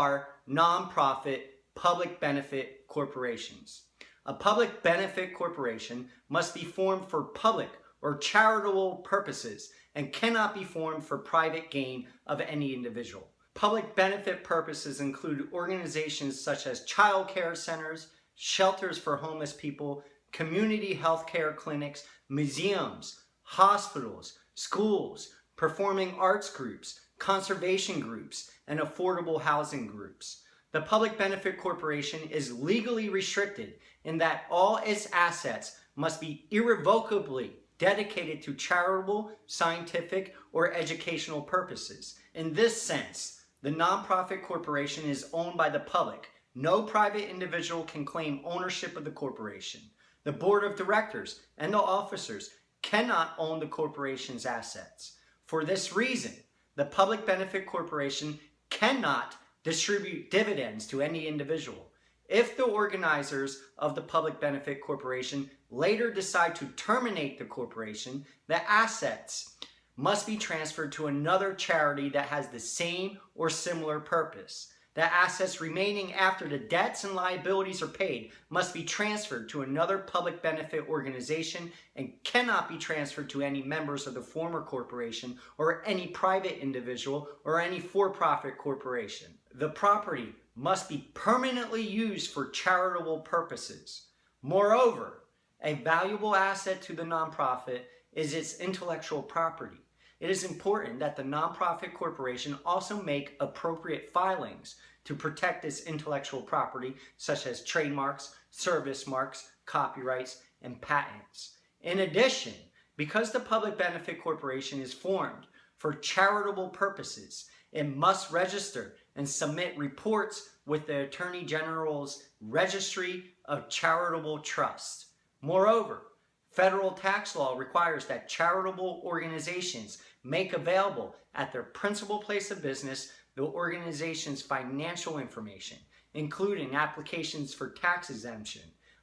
are nonprofit public benefit corporations. A public benefit corporation must be formed for public or charitable purposes and cannot be formed for private gain of any individual. Public benefit purposes include organizations such as childcare centers, shelters for homeless people, community health care clinics, museums, hospitals, schools, performing arts groups, conservation groups, and affordable housing groups. The Public Benefit Corporation is legally restricted in that all its assets must be irrevocably dedicated to charitable, scientific, or educational purposes. In this sense, the nonprofit corporation is owned by the public. No private individual can claim ownership of the corporation. The board of directors and the officers cannot own the corporation's assets. For this reason, the Public Benefit Corporation cannot distribute dividends to any individual. If the organizers of the Public Benefit Corporation later decide to terminate the corporation, the assets must be transferred to another charity that has the same or similar purpose. The assets remaining after the debts and liabilities are paid must be transferred to another public benefit organization and cannot be transferred to any members of the former corporation or any private individual or any for-profit corporation. The property must be permanently used for charitable purposes. Moreover, a valuable asset to the nonprofit is its intellectual property. It is important that the nonprofit corporation also make appropriate filings to protect its intellectual property, such as trademarks, service marks, copyrights, and patents. In addition, because the Public Benefit Corporation is formed for charitable purposes, it must register and submit reports with the Attorney General's Registry of Charitable Trusts. Moreover, federal tax law requires that charitable organizations make available at their principal place of business the organization's financial information, including applications for tax exemption,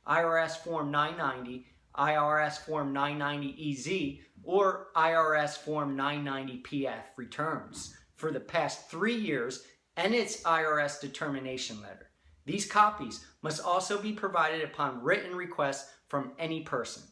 IRS Form 990, IRS Form 990EZ, or IRS Form 990PF returns for the past 3 years and its IRS determination letter. These copies must also be provided upon written request from any person.